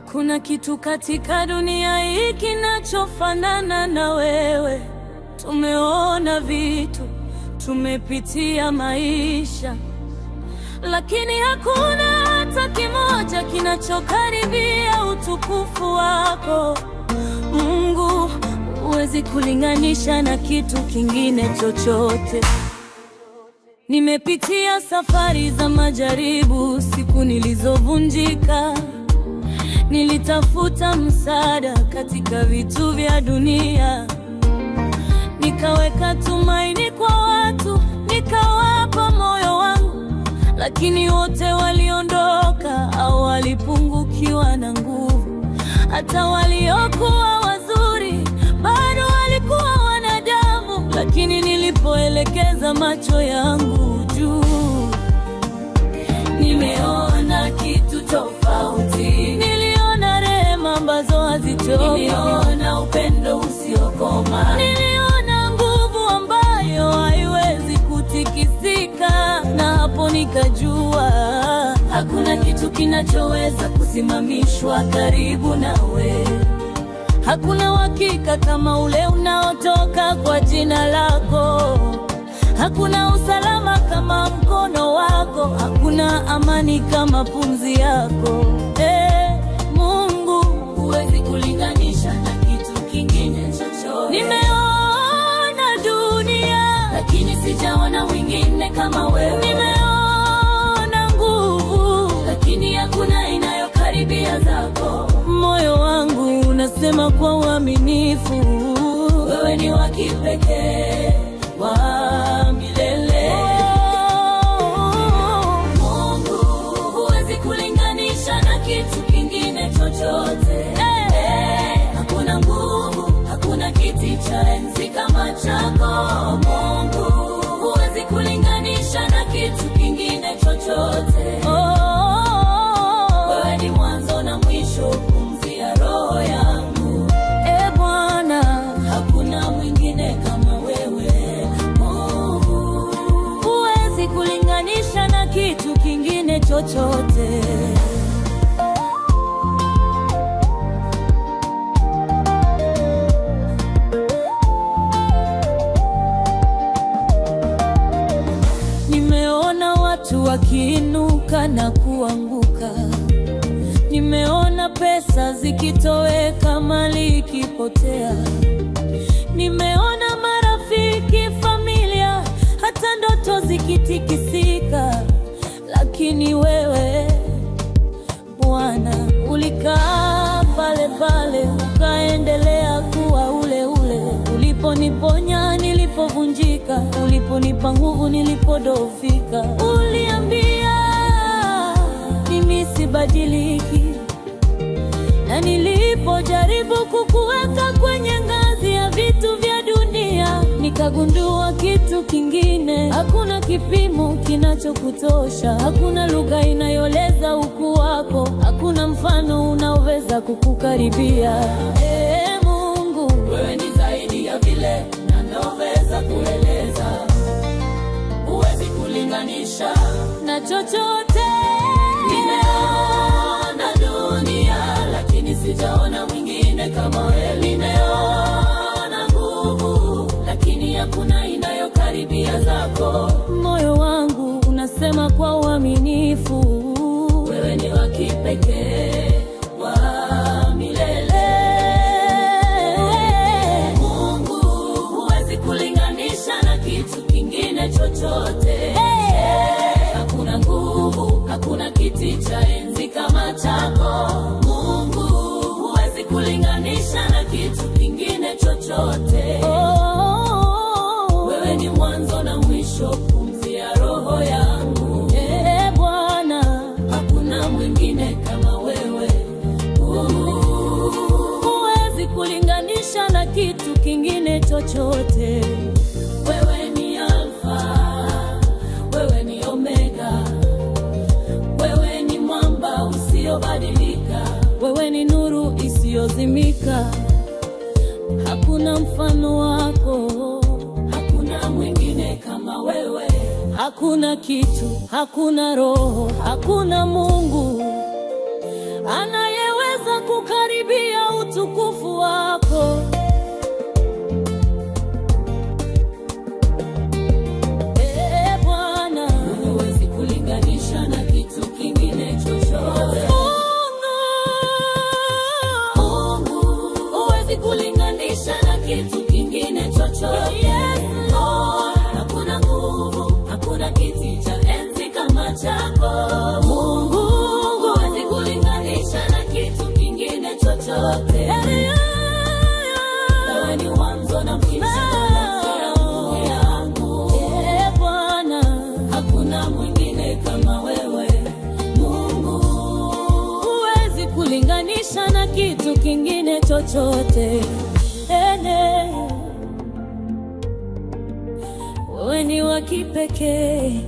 Hakuna kitu katika dunia hii kinachofanana na wewe. Tumeona vitu, tumepitia maisha, lakini hakuna hata kimoja kinachokaribia utukufu wako. Mungu, huwezi kulinganisha na kitu kingine chochote. Nimepitia safari za majaribu, siku nilizovunjika. Nilitafuta msaada katika vitu vya dunia, nikaweka tumaini kwa watu, nikawapa moyo wangu, lakini wote waliondoka au walipungukiwa na nguvu. Hata waliokuwa wazuri bado walikuwa wanadamu, lakini nilipoelekeza macho yangu juu, nimeona kitu tofauti. Niliona rehema ambazo hazichoki, niliona upendo usiokoma, niliona nguvu ambayo haiwezi kutikisika. Na hapo nikajua hakuna kitu kinachoweza kusimamishwa karibu nawe. Hakuna uhakika kama ule unaotoka kwa jina lako. Hakuna usalama kama mkono wako. Hakuna amani kama pumzi yako. Mungu, huwezi kulinganisha na kitu kingine chochote. Nimeona dunia, lakini sijaona mwingine kama wewe. Nimeona nguvu, lakini hakuna inayokaribia zako. Moyo wangu unasema kwa uaminifu, wewe ni wa kipekee, wa milele. Mungu, huwezi kulinganisha na kitu kingine chochote. Hakuna nguvu, hakuna kiti cha enzi kama chako. Mungu, huwezi kulinganisha na kitu kingine chochote. Wewe ni mwanzo na mwisho, pumzi ya roho yangu. Bwana, hakuna mwingine kama wewe. Mungu, huwezi kulinganisha na kitu kingine chochote. Nimeona watu wakiinuka na kuanguka. Nimeona pesa zikitoweka, mali ikipotea. Nimeona marafiki, familia, hata ndoto zikitikisika. Lakini wewe Bwana ulikaa pale pale, ukaendelea kuwa ule ule. Uliponiponya nilipovunjika, uliponipa nguvu nilipodhoofika. Uliambia mimi sibadiliki, na nilipojaribu kukuweka kwenye ngazi ya vitu vya dunia, nikagundua kitu kingine. Hakuna kipimo kinachokutosha, hakuna lugha inayoleza ukuu wako, hakuna mfano unaoweza kukukaribia. Mungu, wewe ni zaidi ya vile ninaweza kueleza. Huwezi kulinganisha na chochote. Nimeona dunia, lakini sijaona mwingine kama wewe. Nimeona nguvu, lakini hakuna inayokaribia zako. Moyo wangu unasema kwa uaminifu, wewe ni wa kipekee, wa milele. Mungu, huwezi kulinganisha na kitu kingine chochote. Hakuna nguvu, hakuna kiti cha enzi kama chako. Mungu, huwezi kulinganisha na kitu kingine chochote. Wewe ni mwanzo na mwisho, pumzi ya roho yangu. Bwana, hakuna mwingine kama wewe. Huwezi kulinganisha na kitu kingine chochote. Wewe ni Alfa, wewe ni Omega, wewe ni mwamba usiobadilika, wewe ni nuru isiyozimika. Hakuna mfano wako, hakuna mwingine kama wewe. Hakuna kitu, hakuna roho, hakuna Mungu anayeweza kukaribia utukufu wako. Bwana, huwezi kulinganisha na kitu kingine chochote. Mungu, huwezi kulinganisha na kitu kingine chochote. Hakuna nguvu, hakuna kiti cha enzi kama chako. Mungu, huwezi kulinganisha na kitu kingine chochote. Wewe ni mwanzo na mwisho yangu. Bwana, hakuna mwingine kama wewe. Mungu, huwezi kulinganisha na kitu kingine chochote. Wewe ni wa kipekee.